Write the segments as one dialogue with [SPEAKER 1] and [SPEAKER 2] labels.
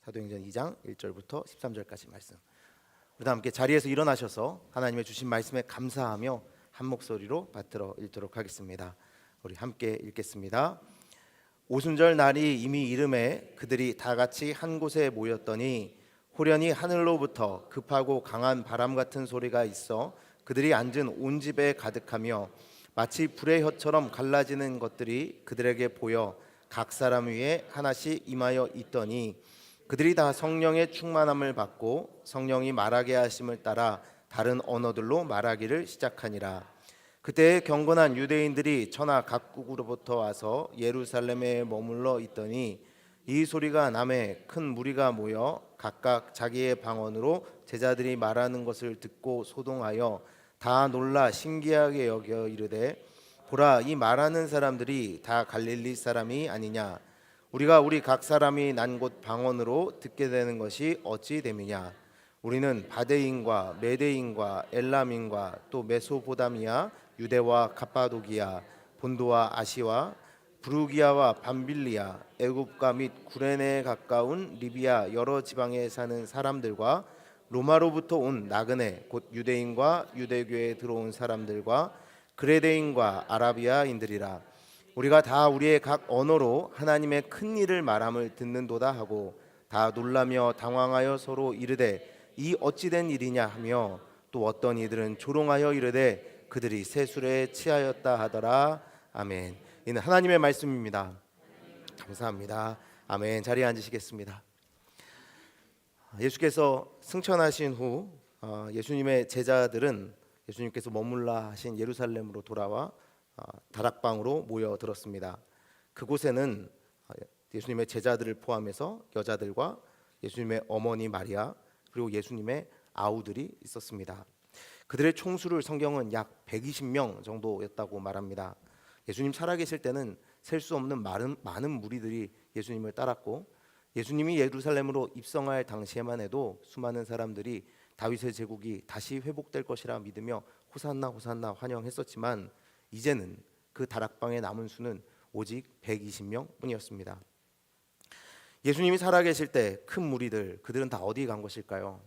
[SPEAKER 1] 사도행전 2장 1절부터 13절까지 말씀. 우리 다 함께 자리에서 일어나셔서 하나님의 주신 말씀에 감사하며 한 목소리로 받들어 읽도록 하겠습니다. 우리 함께 읽겠습니다. 오순절 날이 이미 이름에 그들이 다 같이 한 곳에 모였더니 호련히 하늘로부터 급하고 강한 바람 같은 소리가 있어 그들이 앉은 온 집에 가득하며 마치 불의 혀처럼 갈라지는 것들이 그들에게 보여 각 사람 위에 하나씩 임하여 있더니 그들이 다 성령의 충만함을 받고 성령이 말하게 하심을 따라 다른 언어들로 말하기를 시작하니라. 그때 경건한 유대인들이 천하 각국으로부터 와서 예루살렘에 머물러 있더니 이 소리가 남에 큰 무리가 모여 각각 자기의 방언으로 제자들이 말하는 것을 듣고 소동하여 다 놀라 신기하게 여겨 이르되 보라, 이 말하는 사람들이 다 갈릴리 사람이 아니냐? 우리가 우리 각 사람이 난 곳 방언으로 듣게 되는 것이 어찌 됨이냐? 우리는 바데인과 메데인과 엘람인과 또 메소포다미아, 유대와 갑바도기아, 본도와 아시와 부르기아와 밤빌리아, 애굽과 및 구레네에 가까운 리비아 여러 지방에 사는 사람들과 로마로부터 온 나그네 곧 유대인과 유대교에 들어온 사람들과 그레데인과 아라비아인들이라. 우리가 다 우리의 각 언어로 하나님의 큰 일을 말함을 듣는도다 하고 다 놀라며 당황하여 서로 이르되 이 어찌된 일이냐 하며 또 어떤 이들은 조롱하여 이르되 그들이 세술에 취하였다 하더라. 아멘. 이는 하나님의 말씀입니다. 감사합니다. 아멘. 자리에 앉으시겠습니다. 예수께서 승천하신 후 예수님의 제자들은 예수님께서 머물라 하신 예루살렘으로 돌아와 다락방으로 모여들었습니다. 그곳에는 예수님의 제자들을 포함해서 여자들과 예수님의 어머니 마리아 그리고 예수님의 아우들이 있었습니다. 그들의 총수를 성경은 약 120명 정도였다고 말합니다. 예수님 살아계실 때는 셀 수 없는 많은 무리들이 예수님을 따랐고 예수님이 예루살렘으로 입성할 당시에만 해도 수많은 사람들이 다윗의 제국이 다시 회복될 것이라 믿으며 호산나 호산나 환영했었지만 이제는 그 다락방에 남은 수는 오직 120명 뿐이었습니다. 예수님이 살아계실 때 큰 무리들, 그들은 다 어디 간 것일까요?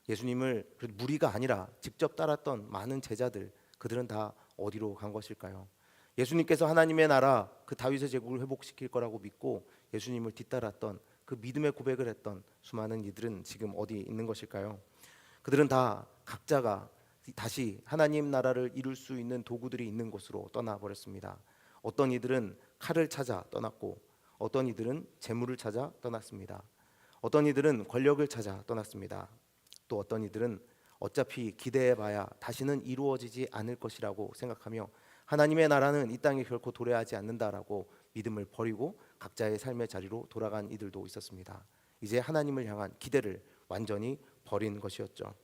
[SPEAKER 1] 예수님을 무리가 아니라 직접 따랐던 많은 제자들, 그들은 다 어디로 간 것일까요? 예수님께서 하나님의 나라, 그 다윗의 제국을 회복시킬 거라고 믿고 예수님을 뒤따랐던 그 믿음의 고백을 했던 수많은 이들은 지금 어디 있는 것일까요? 그들은 다 각자가 다시 하나님 나라를 이룰 수 있는 도구들이 있는 곳으로 떠나버렸습니다. 어떤 이들은 칼을 찾아 떠났고 어떤 이들은 재물을 찾아 떠났습니다. 어떤 이들은 권력을 찾아 떠났습니다. 또 어떤 이들은 어차피 기대해봐야 다시는 이루어지지 않을 것이라고 생각하며 하나님의 나라는 이 땅에 결코 도래하지 않는다라고 믿음을 버리고 각자의 삶의 자리로 돌아간 이들도 있었습니다. 이제 하나님을 향한 기대를 완전히 버린 것이었죠.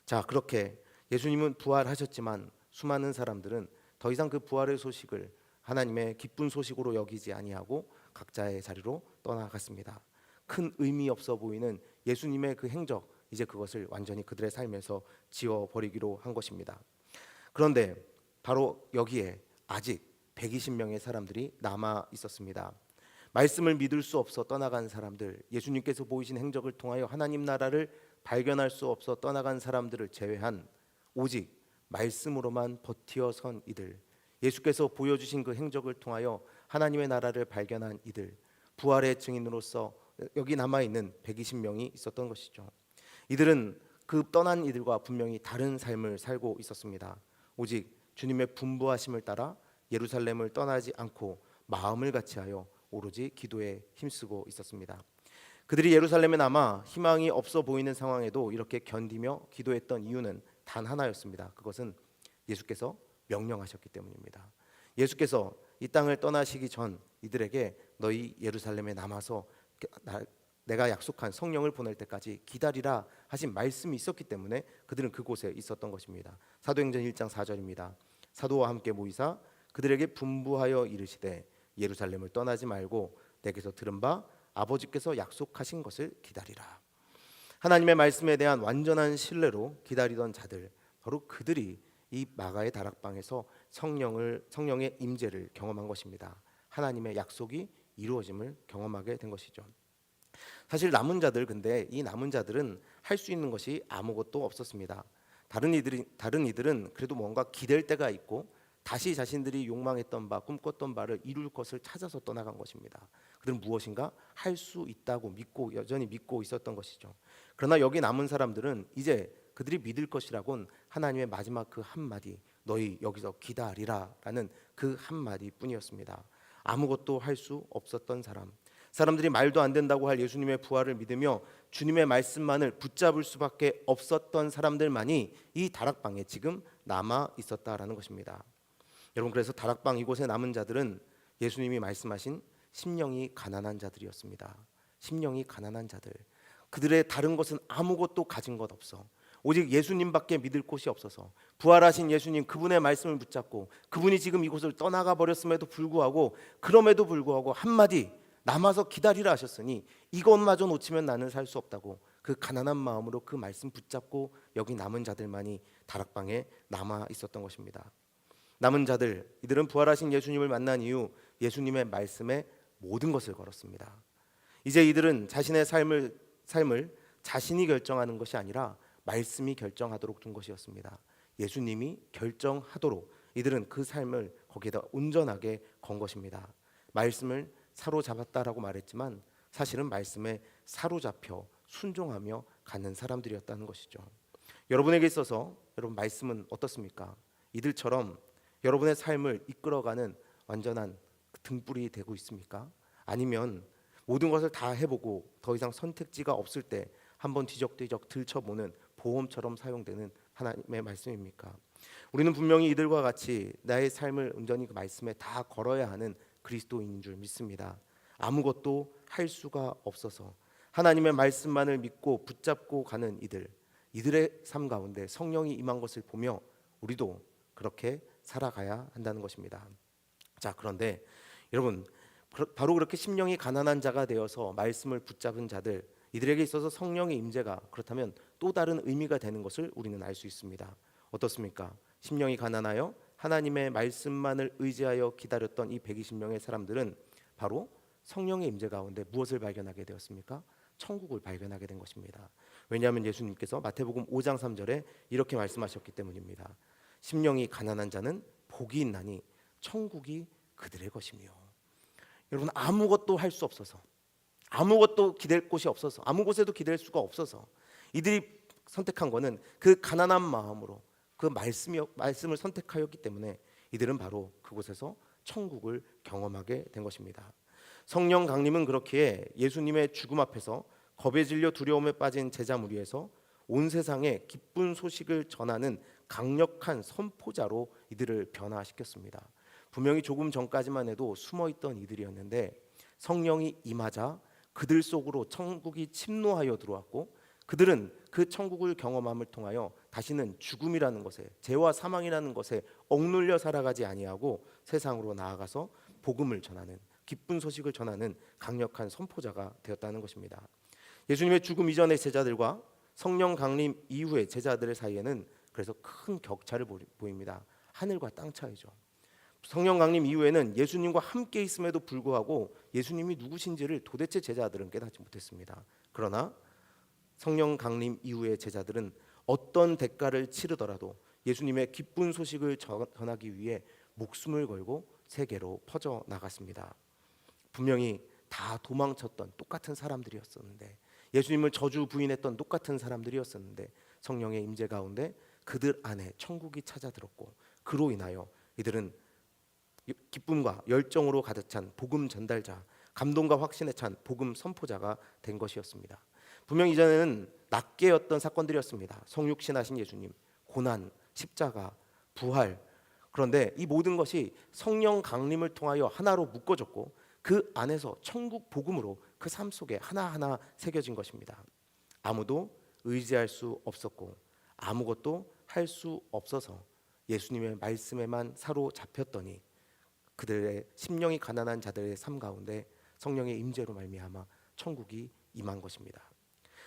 [SPEAKER 1] 자, 그렇게 예수님은 부활하셨지만 수많은 사람들은 더 이상 그 부활의 소식을 하나님의 기쁜 소식으로 여기지 아니하고 각자의 자리로 떠나갔습니다. 큰 의미 없어 보이는 예수님의 그 행적, 이제 그것을 완전히 그들의 삶에서 지워버리기로 한 것입니다. 그런데 바로 여기에 아직 120명의 사람들이 남아 있었습니다. 말씀을 믿을 수 없어 떠나간 사람들, 예수님께서 보이신 행적을 통하여 하나님 나라를 발견할 수 없어 떠나간 사람들을 제외한 오직 말씀으로만 버티어 선 이들, 예수께서 보여주신 그 행적을 통하여 하나님의 나라를 발견한 이들, 부활의 증인으로서 여기 남아있는 120명이 있었던 것이죠. 이들은 그 떠난 이들과 분명히 다른 삶을 살고 있었습니다. 오직 주님의 분부하심을 따라 예루살렘을 떠나지 않고 마음을 같이하여 오로지 기도에 힘쓰고 있었습니다. 그들이 예루살렘에 남아 희망이 없어 보이는 상황에도 이렇게 견디며 기도했던 이유는 단 하나였습니다. 그것은 예수께서 명령하셨기 때문입니다. 예수께서 이 땅을 떠나시기 전 이들에게 너희 예루살렘에 남아서 내가 약속한 성령을 보낼 때까지 기다리라 하신 말씀이 있었기 때문에 그들은 그곳에 있었던 것입니다. 사도행전 1장 4절입니다. 사도와 함께 모이사 그들에게 분부하여 이르시되 예루살렘을 떠나지 말고 내게서 들은 바 아버지께서 약속하신 것을 기다리라. 하나님의 말씀에 대한 완전한 신뢰로 기다리던 자들, 바로 그들이 이 마가의 다락방에서 성령의 임재를 경험한 것입니다. 하나님의 약속이 이루어짐을 경험하게 된 것이죠. 사실 남은 자들, 근데 이 남은 자들은 할 수 있는 것이 아무것도 없었습니다. 다른 이들은 그래도 뭔가 기댈 데가 있고 다시 자신들이 욕망했던 바, 꿈꿨던 바를 이룰 것을 찾아서 떠나간 것입니다. 그들은 무엇인가 할 수 있다고 믿고 여전히 믿고 있었던 것이죠. 그러나 여기 남은 사람들은 이제 그들이 믿을 것이라곤 하나님의 마지막 그 한마디, 너희 여기서 기다리라라는 그 한마디 뿐이었습니다. 아무것도 할 수 없었던 사람들이 말도 안 된다고 할 예수님의 부활을 믿으며 주님의 말씀만을 붙잡을 수밖에 없었던 사람들만이 이 다락방에 지금 남아 있었다라는 것입니다. 여러분, 그래서 다락방 이곳에 남은 자들은 예수님이 말씀하신 심령이 가난한 자들이었습니다. 심령이 가난한 자들. 그들의 다른 것은 아무것도 가진 것 없어. 오직 예수님밖에 믿을 곳이 없어서 부활하신 예수님, 그분의 말씀을 붙잡고 그분이 지금 이곳을 떠나가 버렸음에도 불구하고, 그럼에도 불구하고 한마디 남아서 기다리라 하셨으니 이것마저 놓치면 나는 살 수 없다고 그 가난한 마음으로 그 말씀 붙잡고 여기 남은 자들만이 다락방에 남아 있었던 것입니다. 남은 자들, 이들은 부활하신 예수님을 만난 이후 예수님의 말씀에 모든 것을 걸었습니다. 이제 이들은 자신의 삶을 자신이 결정하는 것이 아니라 말씀이 결정하도록 둔 것이었습니다. 예수님이 결정하도록 이들은 그 삶을 거기에다 온전하게 건 것입니다. 말씀을 사로잡았다라고 말했지만 사실은 말씀에 사로잡혀 순종하며 가는 사람들이었다는 것이죠. 여러분에게 있어서 여러분 말씀은 어떻습니까? 이들처럼 여러분의 삶을 이끌어가는 완전한 등불이 되고 있습니까? 아니면 모든 것을 다 해보고 더 이상 선택지가 없을 때 한번 뒤적뒤적 들춰보는 보험처럼 사용되는 하나님의 말씀입니까? 우리는 분명히 이들과 같이 나의 삶을 온전히 그 말씀에 다 걸어야 하는 그리스도인인 줄 믿습니다. 아무것도 할 수가 없어서 하나님의 말씀만을 믿고 붙잡고 가는 이들의 삶 가운데 성령이 임한 것을 보며 우리도 그렇게 살아가야 한다는 것입니다. 자, 그런데 여러분, 바로 그렇게 심령이 가난한 자가 되어서 말씀을 붙잡은 자들, 이들에게 있어서 성령의 임재가 그렇다면 또 다른 의미가 되는 것을 우리는 알 수 있습니다. 어떻습니까? 심령이 가난하여 하나님의 말씀만을 의지하여 기다렸던 이 120명의 사람들은 바로 성령의 임재 가운데 무엇을 발견하게 되었습니까? 천국을 발견하게 된 것입니다. 왜냐하면 예수님께서 마태복음 5장 3절에 이렇게 말씀하셨기 때문입니다. 심령이 가난한 자는 복이 있나니 천국이 그들의 것이며. 여러분, 아무것도 할 수 없어서, 아무것도 기댈 곳이 없어서, 아무 곳에도 기댈 수가 없어서 이들이 선택한 것은 그 가난한 마음으로 그 말씀을 선택하였기 때문에 이들은 바로 그곳에서 천국을 경험하게 된 것입니다. 성령 강림은 그렇기에 예수님의 죽음 앞에서 겁에 질려 두려움에 빠진 제자 무리에서 온 세상에 기쁜 소식을 전하는 강력한 선포자로 이들을 변화시켰습니다. 분명히 조금 전까지만 해도 숨어있던 이들이었는데 성령이 임하자 그들 속으로 천국이 침노하여 들어왔고, 그들은 그 천국을 경험함을 통하여 다시는 죽음이라는 것에, 죄와 사망이라는 것에 억눌려 살아가지 아니하고 세상으로 나아가서 복음을 전하는, 기쁜 소식을 전하는 강력한 선포자가 되었다는 것입니다. 예수님의 죽음 이전의 제자들과 성령 강림 이후의 제자들의 사이에는 그래서 큰 격차를 보입니다. 하늘과 땅 차이죠. 성령 강림 이후에는 예수님과 함께 있음에도 불구하고 예수님이 누구신지를 도대체 제자들은 깨닫지 못했습니다. 그러나 성령 강림 이후의 제자들은 어떤 대가를 치르더라도 예수님의 기쁜 소식을 전하기 위해 목숨을 걸고 세계로 퍼져 나갔습니다. 분명히 다 도망쳤던 똑같은 사람들이었었는데, 예수님을 저주 부인했던 똑같은 사람들이었었는데 성령의 임재 가운데 그들 안에 천국이 찾아들었고, 그로 인하여 이들은 기쁨과 열정으로 가득 찬 복음 전달자, 감동과 확신에 찬 복음 선포자가 된 것이었습니다. 분명 이전에는 낱개였던 사건들이었습니다. 성육신하신 예수님, 고난, 십자가, 부활. 그런데 이 모든 것이 성령 강림을 통하여 하나로 묶어졌고 그 안에서 천국 복음으로 그 삶 속에 하나하나 새겨진 것입니다. 아무도 의지할 수 없었고 아무것도 할 수 없어서 예수님의 말씀에만 사로잡혔더니 그들의 심령이 가난한 자들의 삶 가운데 성령의 임재로 말미암아 천국이 임한 것입니다.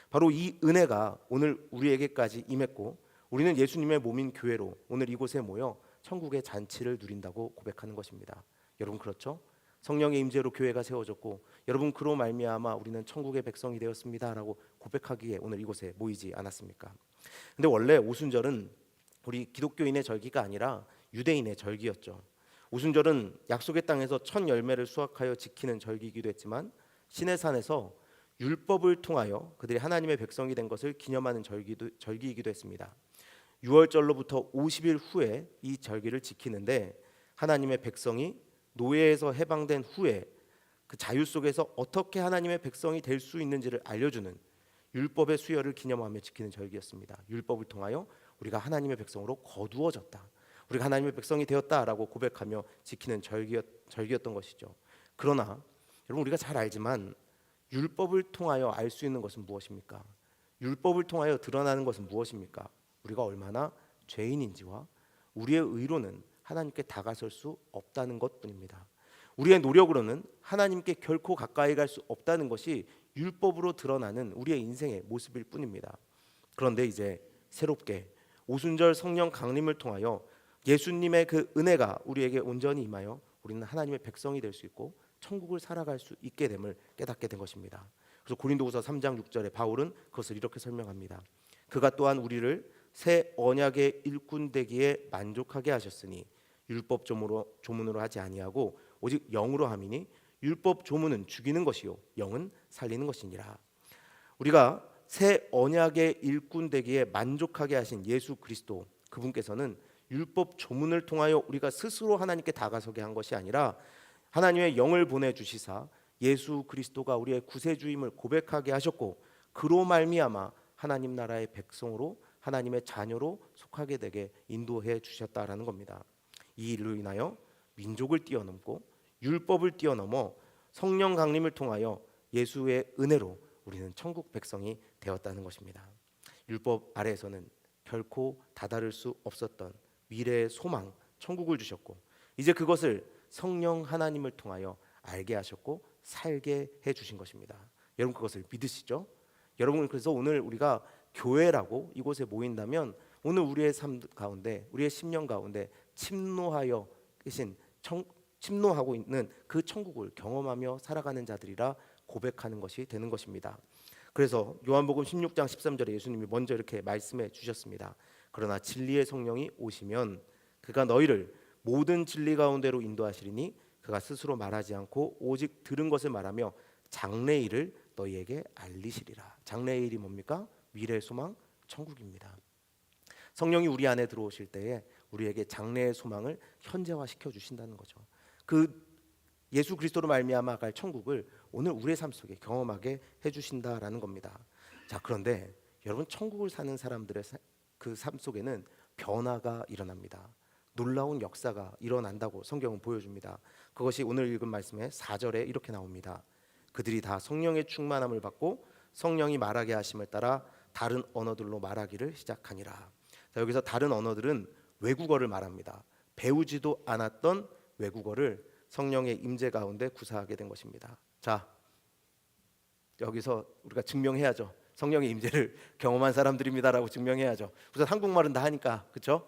[SPEAKER 1] 바로 이 은혜가 오늘 우리에게까지 임했고 우리는 예수님의 몸인 교회로 오늘 이곳에 모여 천국의 잔치를 누린다고 고백하는 것입니다. 여러분, 그렇죠? 성령의 임재로 교회가 세워졌고 여러분 그로 말미암아 우리는 천국의 백성이 되었습니다라고 고백하기에 오늘 이곳에 모이지 않았습니까? 근데 원래 오순절은 우리 기독교인의 절기가 아니라 유대인의 절기였죠. 오순절은 약속의 땅에서 첫 열매를 수확하여 지키는 절기이기도 했지만 시내산에서 율법을 통하여 그들이 하나님의 백성이 된 것을 기념하는 절기이기도 했습니다. 6월절로부터 50일 후에 이 절기를 지키는데 하나님의 백성이 노예에서 해방된 후에 그 자유 속에서 어떻게 하나님의 백성이 될 수 있는지를 알려주는 율법의 수여를 기념하며 지키는 절기였습니다. 율법을 통하여 우리가 하나님의 백성으로 거두어졌다, 우리가 하나님의 백성이 되었다라고 고백하며 지키는 절기였던 것이죠. 그러나 여러분 우리가 잘 알지만 율법을 통하여 알 수 있는 것은 무엇입니까? 율법을 통하여 드러나는 것은 무엇입니까? 우리가 얼마나 죄인인지와 우리의 의로는 하나님께 다가설 수 없다는 것뿐입니다. 우리의 노력으로는 하나님께 결코 가까이 갈 수 없다는 것이 율법으로 드러나는 우리의 인생의 모습일 뿐입니다. 그런데 이제 새롭게 오순절 성령 강림을 통하여 예수님의 그 은혜가 우리에게 온전히 임하여 우리는 하나님의 백성이 될 수 있고 천국을 살아갈 수 있게 됨을 깨닫게 된 것입니다. 그래서 고린도후서 3장 6절에 바울은 그것을 이렇게 설명합니다. 그가 또한 우리를 새 언약의 일꾼 되기에 만족하게 하셨으니 율법 조문으로 하지 아니하고 오직 영으로 함이니 율법 조문은 죽이는 것이요 영은 살리는 것이니라. 우리가 새 언약의 일꾼 되기에 만족하게 하신 예수 그리스도, 그분께서는 율법 조문을 통하여 우리가 스스로 하나님께 다가서게 한 것이 아니라 하나님의 영을 보내주시사 예수 그리스도가 우리의 구세주임을 고백하게 하셨고 그로 말미암아 하나님 나라의 백성으로 하나님의 자녀로 속하게 되게 인도해 주셨다라는 겁니다. 이 일로 인하여 민족을 뛰어넘고 율법을 뛰어넘어 성령 강림을 통하여 예수의 은혜로 우리는 천국 백성이 되었다는 것입니다. 율법 아래에서는 결코 다다를 수 없었던 미래의 소망, 천국을 주셨고 이제 그것을 성령 하나님을 통하여 알게 하셨고 살게 해주신 것입니다. 여러분 그것을 믿으시죠? 여러분 그래서 오늘 우리가 교회라고 이곳에 모인다면 오늘 우리의 삶 가운데 우리의 심령 가운데 침노하고 있는 그 천국을 경험하며 살아가는 자들이라 고백하는 것이 되는 것입니다. 그래서 요한복음 16장 13절에 예수님이 먼저 이렇게 말씀해 주셨습니다. 그러나 진리의 성령이 오시면 그가 너희를 모든 진리 가운데로 인도하시리니 그가 스스로 말하지 않고 오직 들은 것을 말하며 장래일을 너희에게 알리시리라. 장래일이 뭡니까? 미래의 소망, 천국입니다. 성령이 우리 안에 들어오실 때에 우리에게 장래의 소망을 현재화시켜 주신다는 거죠. 그 예수 그리스도로 말미암아 갈 천국을 오늘 우리의 삶 속에 경험하게 해주신다라는 겁니다. 자, 그런데 여러분 천국을 사는 사람들의 그 삶 속에는 변화가 일어납니다. 놀라운 역사가 일어난다고 성경은 보여줍니다. 그것이 오늘 읽은 말씀의 4절에 이렇게 나옵니다. 그들이 다 성령의 충만함을 받고 성령이 말하게 하심을 따라 다른 언어들로 말하기를 시작하니라. 자, 여기서 다른 언어들은 외국어를 말합니다. 배우지도 않았던 외국어를 성령의 임재 가운데 구사하게 된 것입니다. 자, 여기서 우리가 증명해야죠. 성령의 임재를 경험한 사람들입니다라고 증명해야죠. 우선 한국말은 다 하니까, 그렇죠?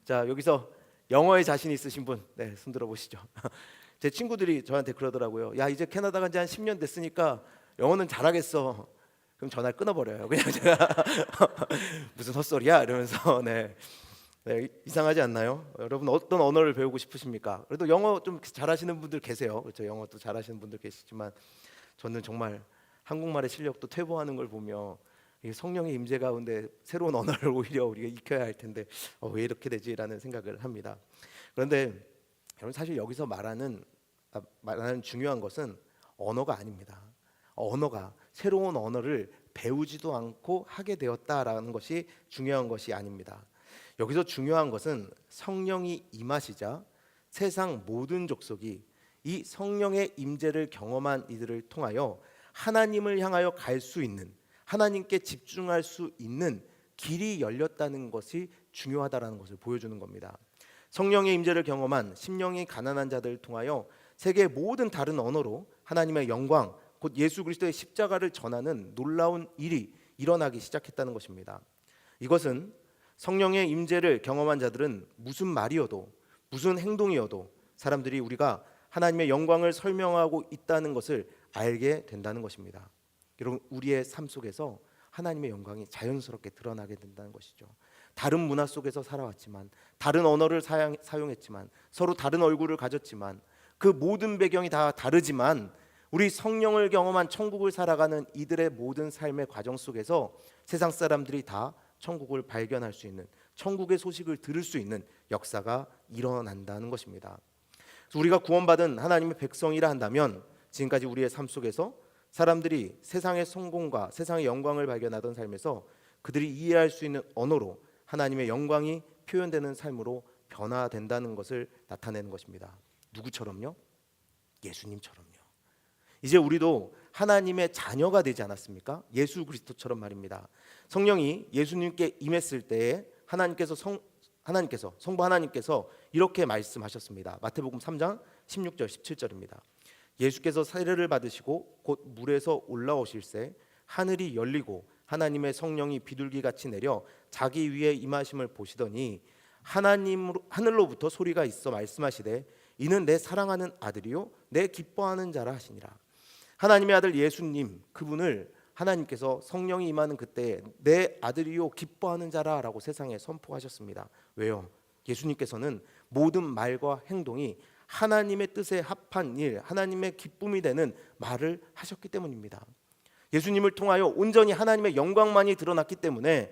[SPEAKER 1] 자, 여기서 영어에 자신 있으신 분, 네, 손 들어보시죠. 제 친구들이 저한테 그러더라고요. 야, 이제 캐나다 간 지 한 10년 됐으니까 영어는 잘하겠어. 그럼 전화를 끊어버려요. 그냥 제가 무슨 헛소리야 이러면서. 네, 이상하지 않나요? 여러분 어떤 언어를 배우고 싶으십니까? 그래도 영어 좀 잘하시는 분들 계세요. 그렇죠? 영어도 잘하시는 분들 계시지만 저는 정말 한국말의 실력도 퇴보하는 걸 보며 성령의 임재 가운데 새로운 언어를 오히려 우리가 익혀야 할 텐데 왜 이렇게 되지라는 생각을 합니다. 그런데 여러분 사실 여기서 말하는 중요한 것은 언어가 아닙니다. 언어가 새로운 언어를 배우지도 않고 하게 되었다라는 것이 중요한 것이 아닙니다. 여기서 중요한 것은 성령이 임하시자 세상 모든 족속이 이 성령의 임재를 경험한 이들을 통하여 하나님을 향하여 갈 수 있는, 하나님께 집중할 수 있는 길이 열렸다는 것이 중요하다라는 것을 보여주는 겁니다. 성령의 임재를 경험한 심령이 가난한 자들을 통하여 세계 모든 다른 언어로 하나님의 영광, 곧 예수 그리스도의 십자가를 전하는 놀라운 일이 일어나기 시작했다는 것입니다. 이것은 성령의 임재를 경험한 자들은 무슨 말이어도 무슨 행동이어도 사람들이 우리가 하나님의 영광을 설명하고 있다는 것을 알게 된다는 것입니다. 여러분, 우리의 삶 속에서 하나님의 영광이 자연스럽게 드러나게 된다는 것이죠. 다른 문화 속에서 살아왔지만, 다른 언어를 사용했지만, 서로 다른 얼굴을 가졌지만, 그 모든 배경이 다 다르지만 우리 성령을 경험한 천국을 살아가는 이들의 모든 삶의 과정 속에서 세상 사람들이 다 천국을 발견할 수 있는, 천국의 소식을 들을 수 있는 역사가 일어난다는 것입니다. 우리가 구원받은 하나님의 백성이라 한다면 지금까지 우리의 삶 속에서 사람들이 세상의 성공과 세상의 영광을 발견하던 삶에서 그들이 이해할 수 있는 언어로 하나님의 영광이 표현되는 삶으로 변화된다는 것을 나타내는 것입니다. 누구처럼요? 예수님처럼요. 이제 우리도 하나님의 자녀가 되지 않았습니까? 예수 그리스도처럼 말입니다. 성령이 예수님께 임했을 때에 성부 하나님께서 이렇게 말씀하셨습니다. 마태복음 3장 16절 17절입니다. 예수께서 세례를 받으시고 곧 물에서 올라오실새 하늘이 열리고 하나님의 성령이 비둘기같이 내려 자기 위에 임하심을 보시더니 하늘로부터 소리가 있어 말씀하시되 이는 내 사랑하는 아들이요 내 기뻐하는 자라 하시니라. 하나님의 아들 예수님, 그분을 하나님께서 성령이 임하는 그때 내 아들이요 기뻐하는 자라라고 세상에 선포하셨습니다. 왜요? 예수님께서는 모든 말과 행동이 하나님의 뜻에 합한 일, 하나님의 기쁨이 되는 말을 하셨기 때문입니다. 예수님을 통하여 온전히 하나님의 영광만이 드러났기 때문에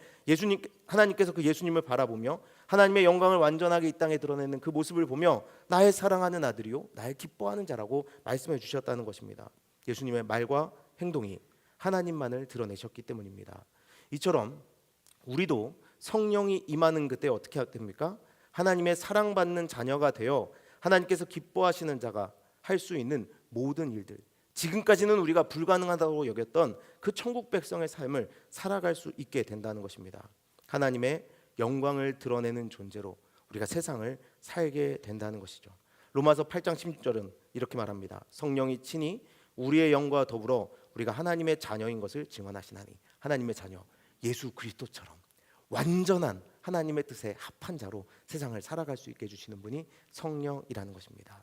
[SPEAKER 1] 하나님께서 그 예수님을 바라보며 하나님의 영광을 완전하게 이 땅에 드러내는 그 모습을 보며 나의 사랑하는 아들이요 나의 기뻐하는 자라고 말씀해 주셨다는 것입니다. 예수님의 말과 행동이 하나님만을 드러내셨기 때문입니다. 이처럼 우리도 성령이 임하는 그때 어떻게 됩니까? 하나님의 사랑받는 자녀가 되어 하나님께서 기뻐하시는 자가 할 수 있는 모든 일들, 지금까지는 우리가 불가능하다고 여겼던 그 천국 백성의 삶을 살아갈 수 있게 된다는 것입니다. 하나님의 영광을 드러내는 존재로 우리가 세상을 살게 된다는 것이죠. 로마서 8장 16절은 이렇게 말합니다. 성령이 친히 우리의 영과 더불어 우리가 하나님의 자녀인 것을 증언하시나니, 하나님의 자녀 예수 그리스도처럼 완전한 하나님의 뜻에 합한 자로 세상을 살아갈 수 있게 해주시는 분이 성령이라는 것입니다.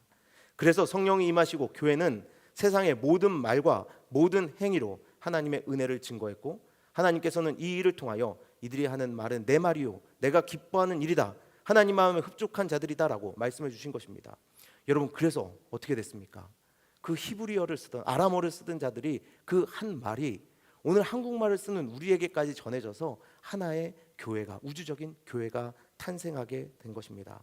[SPEAKER 1] 그래서 성령이 임하시고 교회는 세상의 모든 말과 모든 행위로 하나님의 은혜를 증거했고, 하나님께서는 이 일을 통하여 이들이 하는 말은 내 말이요 내가 기뻐하는 일이다, 하나님 마음에 흡족한 자들이다라고 말씀해 주신 것입니다. 여러분, 그래서 어떻게 됐습니까? 그 히브리어를 쓰던 아람어를 쓰던 자들이 그 한 말이 오늘 한국말을 쓰는 우리에게까지 전해져서 하나의 교회가, 우주적인 교회가 탄생하게 된 것입니다.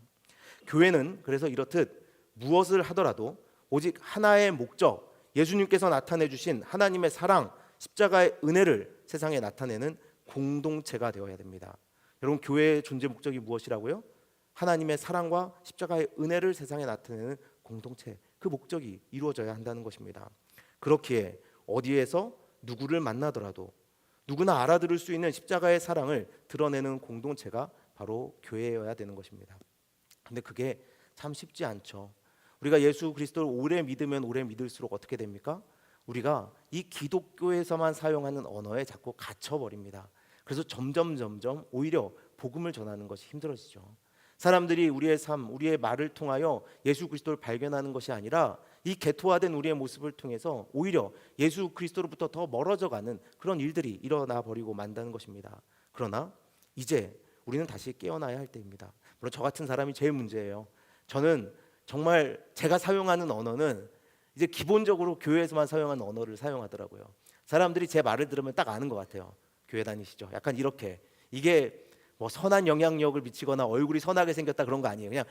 [SPEAKER 1] 교회는 그래서 이렇듯 무엇을 하더라도 오직 하나의 목적, 예수님께서 나타내 주신 하나님의 사랑, 십자가의 은혜를 세상에 나타내는 공동체가 되어야 됩니다. 여러분, 교회의 존재 목적이 무엇이라고요? 하나님의 사랑과 십자가의 은혜를 세상에 나타내는 공동체, 그 목적이 이루어져야 한다는 것입니다. 그렇기에 어디에서 누구를 만나더라도 누구나 알아들을 수 있는 십자가의 사랑을 드러내는 공동체가 바로 교회여야 되는 것입니다. 근데 그게 참 쉽지 않죠. 우리가 예수 그리스도를 오래 믿으면 오래 믿을수록 어떻게 됩니까? 우리가 이 기독교에서만 사용하는 언어에 자꾸 갇혀버립니다. 그래서 점점 오히려 복음을 전하는 것이 힘들어지죠. 사람들이 우리의 삶, 우리의 말을 통하여 예수 그리스도를 발견하는 것이 아니라 이 개토화된 우리의 모습을 통해서 오히려 예수 그리스도로부터 더 멀어져가는 그런 일들이 일어나 버리고 만다는 것입니다. 그러나 이제 우리는 다시 깨어나야 할 때입니다. 물론 저 같은 사람이 제일 문제예요. 저는 정말 제가 사용하는 언어는 이제 기본적으로 교회에서만 사용하는 언어를 사용하더라고요. 사람들이 제 말을 들으면 딱 아는 것 같아요. 교회 다니시죠? 약간 이렇게. 이게 뭐 선한 영향력을 미치거나 얼굴이 선하게 생겼다 그런 거 아니에요. 그냥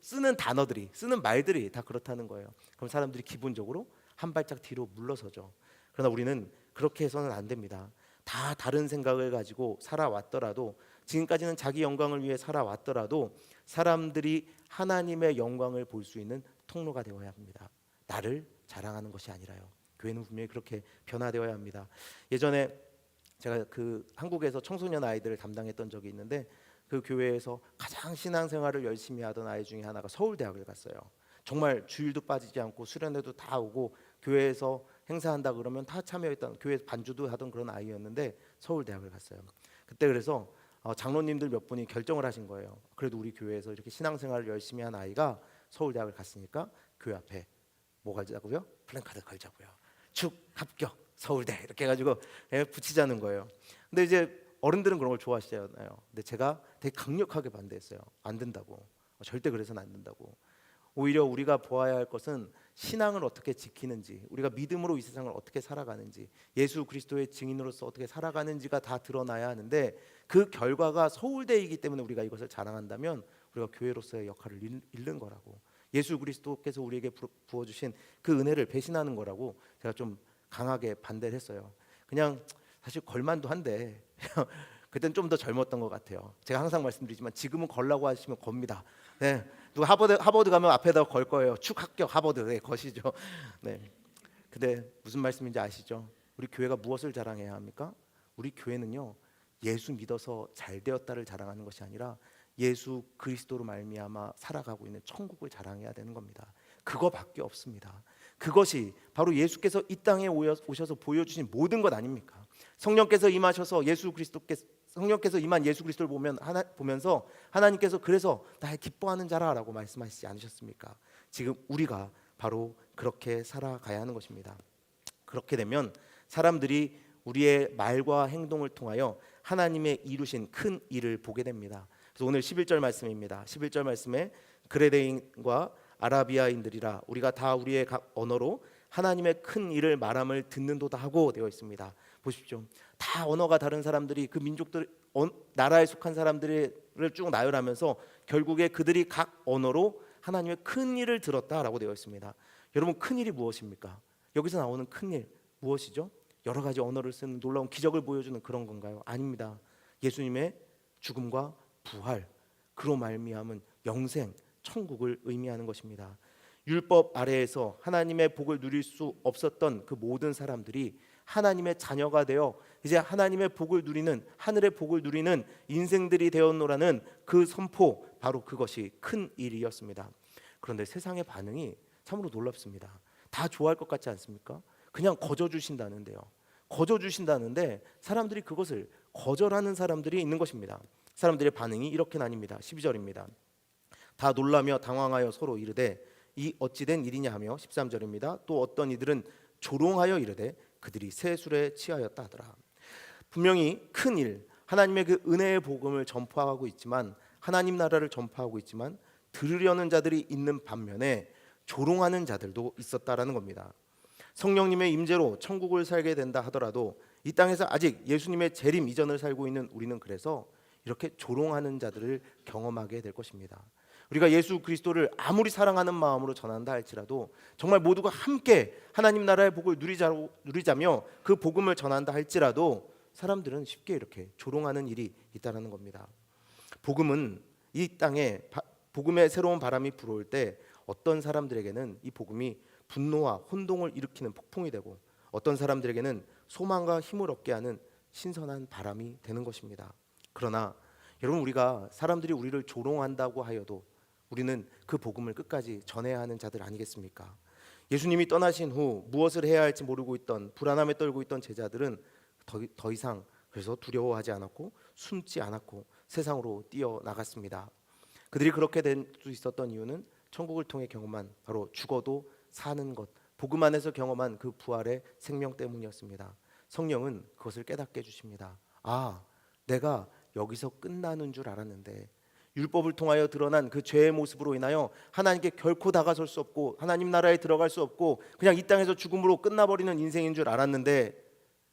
[SPEAKER 1] 쓰는 단어들이, 쓰는 말들이 다 그렇다는 거예요. 그럼 사람들이 기본적으로 한 발짝 뒤로 물러서죠. 그러나 우리는 그렇게 해서는 안 됩니다. 다 다른 생각을 가지고 살아왔더라도, 지금까지는 자기 영광을 위해 살아왔더라도 사람들이 하나님의 영광을 볼 수 있는 통로가 되어야 합니다. 나를 자랑하는 것이 아니라요. 교회는 분명히 그렇게 변화되어야 합니다. 예전에 제가 그 한국에서 청소년 아이들을 담당했던 적이 있는데, 그 교회에서 가장 신앙생활을 열심히 하던 아이 중에 하나가 서울대학을 갔어요. 정말 주일도 빠지지 않고 수련회도 다 오고 교회에서 행사한다 그러면 다 참여했던, 교회 반주도 하던 그런 아이였는데 서울대학을 갔어요. 그때 그래서 장로님들 몇 분이 결정을 하신 거예요. 그래도 우리 교회에서 이렇게 신앙생활을 열심히 한 아이가 서울대학을 갔으니까 교회 앞에 뭐 걸자고요? 플랜카드 걸자고요. 축 합격 서울대 이렇게 해가지고 붙이자는 거예요. 근데 이제 어른들은 그런 걸 좋아하시잖아요. 근데 제가 되게 강력하게 반대했어요. 안 된다고. 절대 그래서는 안 된다고. 오히려 우리가 보아야 할 것은 신앙을 어떻게 지키는지, 우리가 믿음으로 이 세상을 어떻게 살아가는지, 예수 그리스도의 증인으로서 어떻게 살아가는지가 다 드러나야 하는데, 그 결과가 서울대이기 때문에 우리가 이것을 자랑한다면 우리가 교회로서의 역할을 잃는 거라고, 예수 그리스도께서 우리에게 부어주신 그 은혜를 배신하는 거라고 제가 좀 강하게 반대를 했어요. 그냥 사실 걸만도 한데 그때는 좀 더 젊었던 것 같아요. 제가 항상 말씀드리지만 지금은 걸라고 하시면 겁니다. 네, 누가 하버드 가면 앞에다 걸 거예요. 축 합격 하버드. 네, 거시죠. 네. 근데 무슨 말씀인지 아시죠? 우리 교회가 무엇을 자랑해야 합니까? 우리 교회는요, 예수 믿어서 잘 되었다를 자랑하는 것이 아니라 예수 그리스도로 말미암아 살아가고 있는 천국을 자랑해야 되는 겁니다. 그거밖에 없습니다. 그것이 바로 예수께서 이 땅에 오셔서 보여주신 모든 것 아닙니까? 성령께서 임하셔서 성령께서 임한 예수 그리스도를 보면서 하나님께서 그래서 나의 기뻐하는 자라라고 말씀하시지 않으셨습니까? 지금 우리가 바로 그렇게 살아가야 하는 것입니다. 그렇게 되면 사람들이 우리의 말과 행동을 통하여 하나님의 이루신 큰 일을 보게 됩니다. 그래서 오늘 11절 말씀입니다. 11절 말씀에 그레데인과 아라비아인들이라 우리가 다 우리의 각 언어로 하나님의 큰 일을 말함을 듣는도다 하고 되어 있습니다. 보십시오. 다 언어가 다른 사람들이 그 민족들 나라에 속한 사람들을 쭉 나열하면서 결국에 그들이 각 언어로 하나님의 큰 일을 들었다라고 되어 있습니다. 여러분, 큰 일이 무엇입니까? 여기서 나오는 큰 일 무엇이죠? 여러 가지 언어를 쓰는 놀라운 기적을 보여주는 그런 건가요? 아닙니다. 예수님의 죽음과 부활, 그로 말미암은 영생, 천국을 의미하는 것입니다. 율법 아래에서 하나님의 복을 누릴 수 없었던 그 모든 사람들이 하나님의 자녀가 되어 이제 하나님의 복을 누리는, 하늘의 복을 누리는 인생들이 되었노라는 그 선포, 바로 그것이 큰 일이었습니다. 그런데 세상의 반응이 참으로 놀랍습니다. 다 좋아할 것 같지 않습니까? 그냥 거저 주신다는데요. 거저 주신다는데 사람들이 그것을 거절하는 사람들이 있는 것입니다. 사람들의 반응이 이렇게 나뉩니다. 12절입니다. 다 놀라며 당황하여 서로 이르되 이 어찌된 일이냐 하며 13절입니다. 또 어떤 이들은 조롱하여 이르되 그들이 새 술에 취하였다 하더라. 분명히 큰 일, 하나님의 그 은혜의 복음을 전파하고 있지만, 하나님 나라를 전파하고 있지만 들으려는 자들이 있는 반면에 조롱하는 자들도 있었다라는 겁니다. 성령님의 임재로 천국을 살게 된다 하더라도 이 땅에서 아직 예수님의 재림 이전을 살고 있는 우리는 그래서 이렇게 조롱하는 자들을 경험하게 될 것입니다. 우리가 예수 그리스도를 아무리 사랑하는 마음으로 전한다 할지라도, 정말 모두가 함께 하나님 나라의 복을 누리자며 그 복음을 전한다 할지라도 사람들은 쉽게 이렇게 조롱하는 일이 있다는 겁니다. 복음은 이 땅에 복음의 새로운 바람이 불어올 때 어떤 사람들에게는 이 복음이 분노와 혼동을 일으키는 폭풍이 되고, 어떤 사람들에게는 소망과 힘을 얻게 하는 신선한 바람이 되는 것입니다. 그러나 여러분, 우리가 사람들이 우리를 조롱한다고 하여도 우리는 그 복음을 끝까지 전해야 하는 자들 아니겠습니까? 예수님이 떠나신 후 무엇을 해야 할지 모르고 있던, 불안함에 떨고 있던 제자들은 더 이상 그래서 두려워하지 않았고 숨지 않았고 세상으로 뛰어나갔습니다. 그들이 그렇게 될 수 있었던 이유는 천국을 통해 경험한 바로 죽어도 사는 것, 복음 안에서 경험한 그 부활의 생명 때문이었습니다. 성령은 그것을 깨닫게 해주십니다. 아, 내가 여기서 끝나는 줄 알았는데, 율법을 통하여 드러난 그 죄의 모습으로 인하여 하나님께 결코 다가설 수 없고 하나님 나라에 들어갈 수 없고 그냥 이 땅에서 죽음으로 끝나버리는 인생인 줄 알았는데,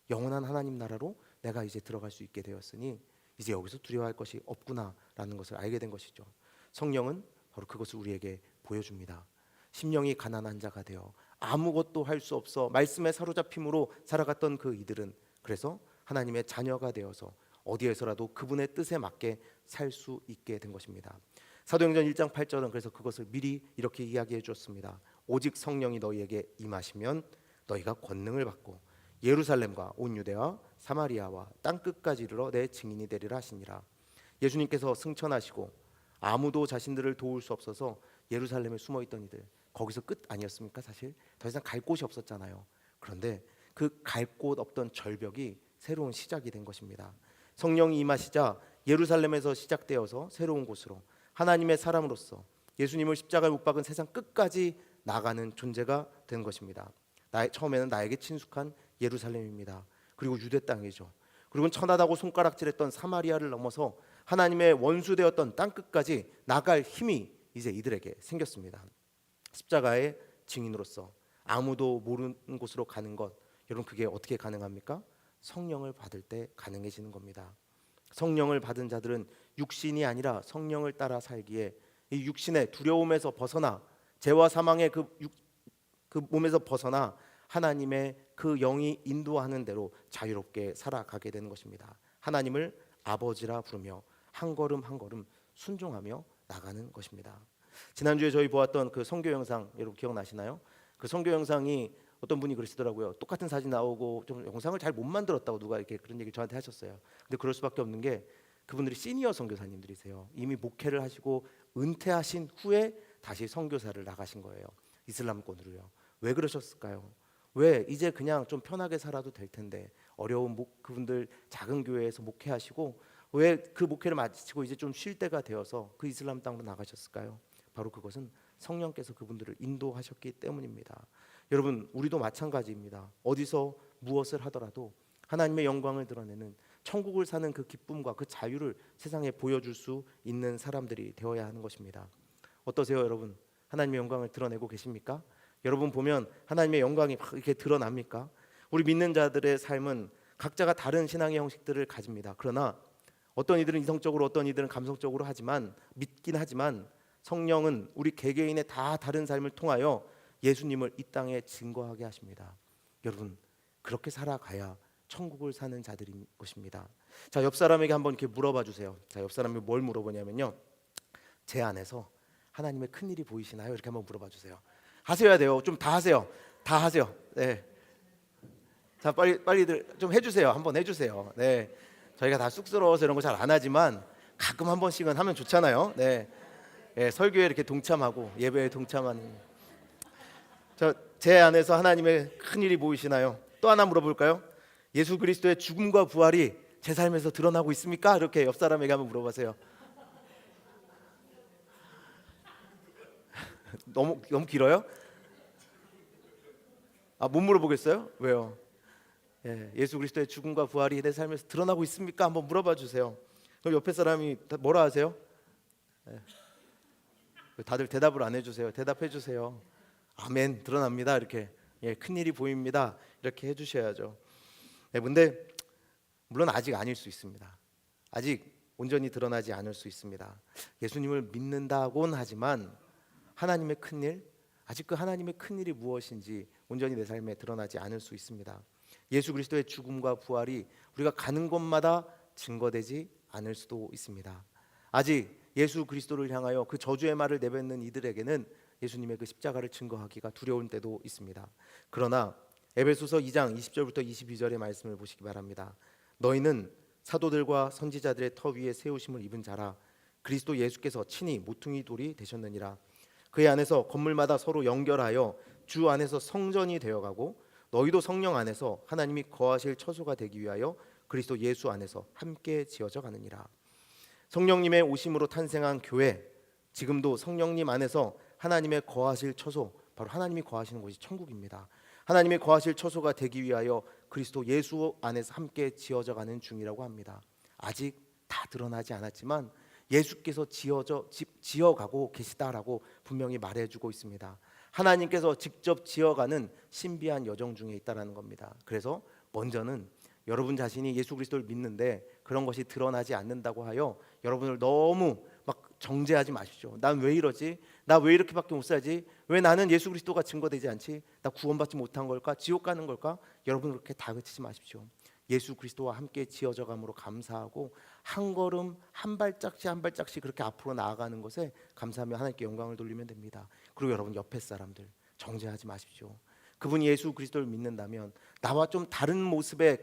[SPEAKER 1] 영원한 하나님 나라로 내가 이제 들어갈 수 있게 되었으니 이제 여기서 두려워할 것이 없구나라는 것을 알게 된 것이죠. 성령은 바로 그것을 우리에게 보여줍니다. 심령이 가난한 자가 되어 아무것도 할 수 없어 말씀에 사로잡힘으로 살아갔던 그 이들은 그래서 하나님의 자녀가 되어서 어디에서라도 그분의 뜻에 맞게 살 수 있게 된 것입니다. 사도행전 1장 8절은 그래서 그것을 미리 이렇게 이야기해 주었습니다. 오직 성령이 너희에게 임하시면 너희가 권능을 받고 예루살렘과 온 유대와 사마리아와 땅끝까지 이르러 내 증인이 되리라 하시니라. 예수님께서 승천하시고 아무도 자신들을 도울 수 없어서 예루살렘에 숨어있던 이들, 거기서 끝 아니었습니까? 사실 더 이상 갈 곳이 없었잖아요. 그런데 그 갈 곳 없던 절벽이 새로운 시작이 된 것입니다. 성령이 임하시자 예루살렘에서 시작되어서 새로운 곳으로 하나님의 사람으로서 예수님을 십자가에 못 박은 세상 끝까지 나가는 존재가 된 것입니다. 처음에는 나에게 친숙한 예루살렘입니다. 그리고 유대 땅이죠. 그리고 천하다고 손가락질했던 사마리아를 넘어서 하나님의 원수되었던 땅끝까지 나갈 힘이 이제 이들에게 생겼습니다. 십자가의 증인으로서 아무도 모르는 곳으로 가는 것, 여러분 그게 어떻게 가능합니까? 성령을 받을 때 가능해지는 겁니다. 성령을 받은 자들은 육신이 아니라 성령을 따라 살기에 이 육신의 두려움에서 벗어나 죄와 사망의 그 몸에서 벗어나 하나님의 그 영이 인도하는 대로 자유롭게 살아가게 되는 것입니다. 하나님을 아버지라 부르며 한 걸음 한 걸음 순종하며 나가는 것입니다. 지난주에 저희 보았던 그 선교 영상 여러분 기억나시나요? 그 선교 영상이 어떤 분이 그러시더라고요. 똑같은 사진 나오고 좀 영상을 잘 못 만들었다고 누가 이렇게 그런 얘기 저한테 하셨어요. 근데 그럴 수밖에 없는 게 그분들이 시니어 선교사님들이세요. 이미 목회를 하시고 은퇴하신 후에 다시 선교사를 나가신 거예요. 이슬람권으로요. 왜 그러셨을까요? 왜 이제 그냥 좀 편하게 살아도 될 텐데 어려운 그분들 작은 교회에서 목회하시고 왜 그 목회를 마치고 이제 좀 쉴 때가 되어서 그 이슬람 땅으로 나가셨을까요? 바로 그것은 성령께서 그분들을 인도하셨기 때문입니다. 여러분 우리도 마찬가지입니다. 어디서 무엇을 하더라도 하나님의 영광을 드러내는 천국을 사는 그 기쁨과 그 자유를 세상에 보여줄 수 있는 사람들이 되어야 하는 것입니다. 어떠세요 여러분? 하나님의 영광을 드러내고 계십니까? 여러분 보면 하나님의 영광이 막 이렇게 드러납니까? 우리 믿는 자들의 삶은 각자가 다른 신앙의 형식들을 가집니다. 그러나 어떤 이들은 이성적으로 어떤 이들은 감성적으로 믿긴 하지만 성령은 우리 개개인의 다 다른 삶을 통하여 예수님을 이 땅에 증거하게 하십니다. 여러분 그렇게 살아가야 천국을 사는 자들인 것입니다. 자, 옆 사람에게 한번 이렇게 물어봐 주세요. 자, 옆 사람이 뭘 물어보냐면요. 제 안에서 하나님의 큰 일이 보이시나요? 이렇게 한번 물어봐 주세요. 하셔야 돼요. 좀 다 하세요. 다 하세요. 네. 자, 빨리들 좀 해주세요. 한번 해주세요. 네. 저희가 다 쑥스러워서 이런 거 잘 안 하지만 가끔 한 번씩은 하면 좋잖아요. 네. 네, 설교에 이렇게 동참하고 예배에 동참하는. 제 안에서 하나님의 큰 일이 보이시나요? 또 하나 물어볼까요? 예수 그리스도의 죽음과 부활이 제 삶에서 드러나고 있습니까? 이렇게 옆 사람에게 한번 물어보세요. 너무 길어요? 못 물어보겠어요? 왜요? 예수 그리스도의 죽음과 부활이 내 삶에서 드러나고 있습니까? 한번 물어봐 주세요. 그럼 옆에 사람이 뭐라 하세요? 다들 대답을 안 해주세요. 대답해 주세요. 아멘, 드러납니다. 이렇게 큰 일이 보입니다. 이렇게 해주셔야죠. 근데 물론 아직 아닐 수 있습니다. 아직 온전히 드러나지 않을 수 있습니다. 예수님을 믿는다곤 하지만 하나님의 큰 일, 아직 그 하나님의 큰 일이 무엇인지 온전히 내 삶에 드러나지 않을 수 있습니다. 예수 그리스도의 죽음과 부활이 우리가 가는 곳마다 증거되지 않을 수도 있습니다. 아직 예수 그리스도를 향하여 그 저주의 말을 내뱉는 이들에게는 예수님의 그 십자가를 증거하기가 두려운 때도 있습니다. 그러나 에베소서 2장 20절부터 22절의 말씀을 보시기 바랍니다. 너희는 사도들과 선지자들의 터 위에 세우심을 입은 자라. 그리스도 예수께서 친히 모퉁이 돌이 되셨느니라. 그의 안에서 건물마다 서로 연결하여 주 안에서 성전이 되어가고 너희도 성령 안에서 하나님이 거하실 처소가 되기 위하여 그리스도 예수 안에서 함께 지어져 가느니라. 성령님의 오심으로 탄생한 교회, 지금도 성령님 안에서 하나님의 거하실 처소, 바로 하나님이 거하시는 곳이 천국입니다. 하나님의 거하실 처소가 되기 위하여 그리스도 예수 안에서 함께 지어져 가는 중이라고 합니다. 아직 다 드러나지 않았지만 예수께서 지어가고 계시다라고 분명히 말해주고 있습니다. 하나님께서 직접 지어가는 신비한 여정 중에 있다라는 겁니다. 그래서 먼저는 여러분 자신이 예수 그리스도를 믿는데 그런 것이 드러나지 않는다고 하여 여러분을 너무 막 정죄하지 마십시오. 난 왜 이러지? 나 왜 이렇게밖에 못 살지? 왜 나는 예수 그리스도가 증거되지 않지? 나 구원받지 못한 걸까? 지옥 가는 걸까? 여러분 그렇게 다그치지 마십시오. 예수 그리스도와 함께 지어져 감으로 감사하고 한 걸음 한 발짝씩 한 발짝씩 그렇게 앞으로 나아가는 것에 감사하며 하나님께 영광을 돌리면 됩니다. 그리고 여러분 옆에 사람들 정죄하지 마십시오. 그분이 예수 그리스도를 믿는다면 나와 좀 다른 모습의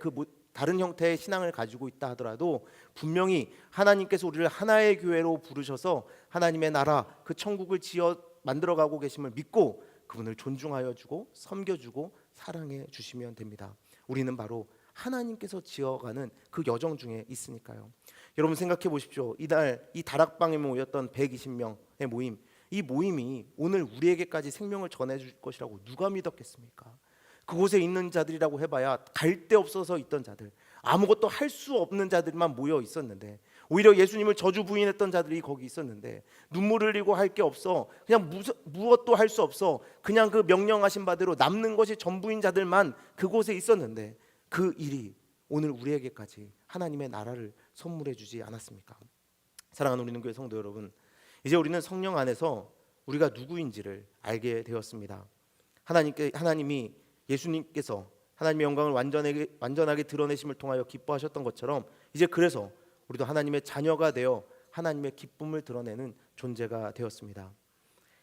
[SPEAKER 1] 다른 형태의 신앙을 가지고 있다 하더라도 분명히 하나님께서 우리를 하나의 교회로 부르셔서 하나님의 나라 그 천국을 지어 만들어가고 계심을 믿고 그분을 존중하여 주고 섬겨주고 사랑해 주시면 됩니다. 우리는 바로 하나님께서 지어가는 그 여정 중에 있으니까요. 여러분 생각해 보십시오. 이날 이 다락방에 모였던 120명의 모임, 이 모임이 오늘 우리에게까지 생명을 전해줄 것이라고 누가 믿었겠습니까? 그곳에 있는 자들이라고 해봐야 갈 데 없어서 있던 자들, 아무것도 할 수 없는 자들만 모여 있었는데, 오히려 예수님을 저주 부인했던 자들이 거기 있었는데, 눈물을 흘리고 할 게 없어, 그냥 무엇도 할 수 없어, 그냥 그 명령하신 바대로 남는 것이 전부인 자들만 그곳에 있었는데, 그 일이 오늘 우리에게까지 하나님의 나라를 선물해 주지 않았습니까? 사랑하는 우리 능교회 성도 여러분, 이제 우리는 성령 안에서 우리가 누구인지를 알게 되었습니다. 하나님이 예수님께서 하나님의 영광을 완전하게 드러내심을 통하여 기뻐하셨던 것처럼, 이제 그래서 우리도 하나님의 자녀가 되어 하나님의 기쁨을 드러내는 존재가 되었습니다.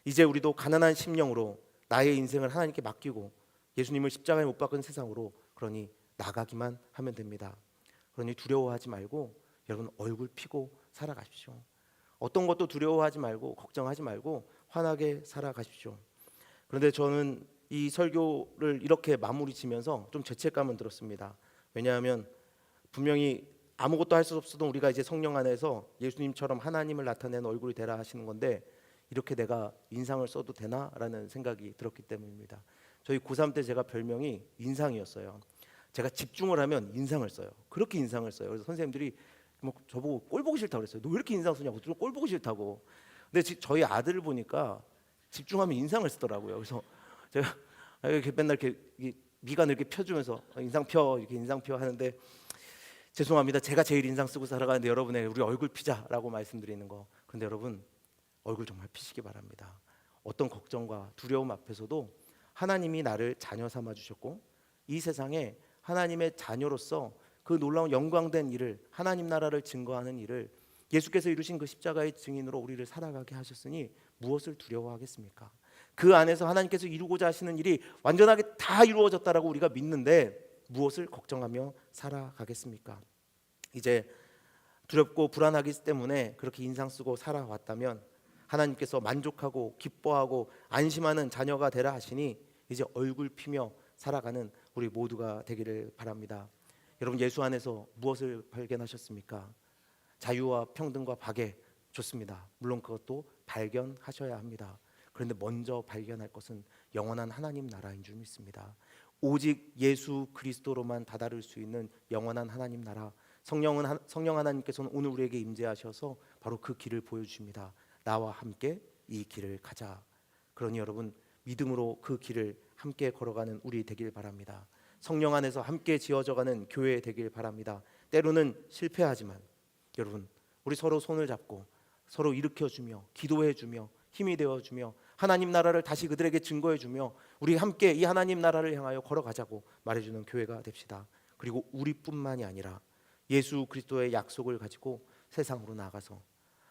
[SPEAKER 1] 이제 우리도 가난한 심령으로 나의 인생을 하나님께 맡기고 예수님을 십자가에 못 박은 세상으로 그러니 나가기만 하면 됩니다. 그러니 두려워하지 말고 여러분 얼굴 피고 살아가십시오. 어떤 것도 두려워하지 말고 걱정하지 말고 환하게 살아가십시오. 그런데 저는 이 설교를 이렇게 마무리 지면서 좀 죄책감은 들었습니다. 왜냐하면 분명히 아무것도 할 수 없어도 우리가 이제 성령 안에서 예수님처럼 하나님을 나타내는 얼굴이 되라 하시는 건데, 이렇게 내가 인상을 써도 되나라는 생각이 들었기 때문입니다. 저희 고3 때 제가 별명이 인상이었어요. 제가 집중을 하면 인상을 써요. 그렇게 인상을 써요. 그래서 선생님들이 뭐 저보고 꼴 보기 싫다고 그랬어요. 너 왜 이렇게 인상 쓰냐고. 꼴 보기 싫다고. 근데 저희 아들을 보니까 집중하면 인상을 쓰더라고요. 그래서 제가 이렇게 맨날 이렇게 미간을 이렇게 펴주면서 인상 펴, 이렇게 인상 펴 하는데, 죄송합니다. 제가 제일 인상 쓰고 살아가는데 여러분의 우리 얼굴 피자라고 말씀드리는 거. 그런데 여러분 얼굴 정말 피시기 바랍니다. 어떤 걱정과 두려움 앞에서도 하나님이 나를 자녀 삼아 주셨고, 이 세상에 하나님의 자녀로서 그 놀라운 영광된 일을, 하나님 나라를 증거하는 일을 예수께서 이루신 그 십자가의 증인으로 우리를 살아가게 하셨으니 무엇을 두려워하겠습니까? 그 안에서 하나님께서 이루고자 하시는 일이 완전하게 다 이루어졌다라고 우리가 믿는데 무엇을 걱정하며 살아가겠습니까? 이제 두렵고 불안하기 때문에 그렇게 인상 쓰고 살아왔다면 하나님께서 만족하고 기뻐하고 안심하는 자녀가 되라 하시니 이제 얼굴 피며 살아가는 우리 모두가 되기를 바랍니다. 여러분, 예수 안에서 무엇을 발견하셨습니까? 자유와 평등과 박애, 좋습니다. 물론 그것도 발견하셔야 합니다. 그런데 먼저 발견할 것은 영원한 하나님 나라인 줄 믿습니다. 오직 예수 그리스도로만 다다를 수 있는 영원한 하나님 나라, 성령 하나님께서는 오늘 우리에게 임재하셔서 바로 그 길을 보여주십니다. 나와 함께 이 길을 가자. 그러니 여러분, 믿음으로 그 길을 함께 걸어가는 우리 되길 바랍니다. 성령 안에서 함께 지어져가는 교회 되길 바랍니다. 때로는 실패하지만 여러분, 우리 서로 손을 잡고 서로 일으켜주며 기도해주며 힘이 되어주며 하나님 나라를 다시 그들에게 증거해주며 우리 함께 이 하나님 나라를 향하여 걸어가자고 말해주는 교회가 됩시다. 그리고 우리뿐만이 아니라 예수 그리스도의 약속을 가지고 세상으로 나가서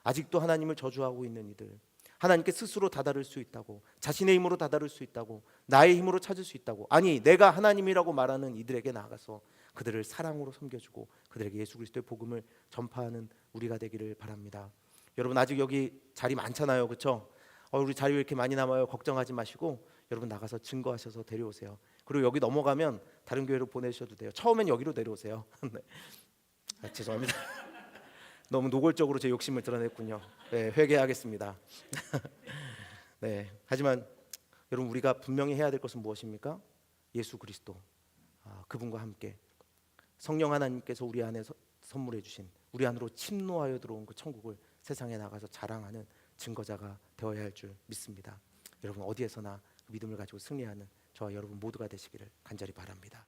[SPEAKER 1] 아직도 하나님을 저주하고 있는 이들, 하나님께 스스로 다다를 수 있다고, 자신의 힘으로 다다를 수 있다고, 나의 힘으로 찾을 수 있다고, 아니 내가 하나님이라고 말하는 이들에게 나가서 그들을 사랑으로 섬겨주고 그들에게 예수 그리스도의 복음을 전파하는 우리가 되기를 바랍니다. 여러분, 아직 여기 자리 많잖아요, 그렇죠? 우리 자리 왜 이렇게 많이 남아요? 걱정하지 마시고 여러분 나가서 증거하셔서 데려오세요. 그리고 여기 넘어가면 다른 교회로 보내셔도 돼요. 처음엔 여기로 데려오세요. 네. 죄송합니다. 너무 노골적으로 제 욕심을 드러냈군요. 네, 회개하겠습니다. 네, 하지만 여러분, 우리가 분명히 해야 될 것은 무엇입니까? 예수 그리스도, 그분과 함께 성령 하나님께서 우리 안에 선물해 주신, 우리 안으로 침노하여 들어온 그 천국을 세상에 나가서 자랑하는 증거자가 되어야 할 줄 믿습니다. 여러분, 어디에서나 그 믿음을 가지고 승리하는 저와 여러분 모두가 되시기를 간절히 바랍니다.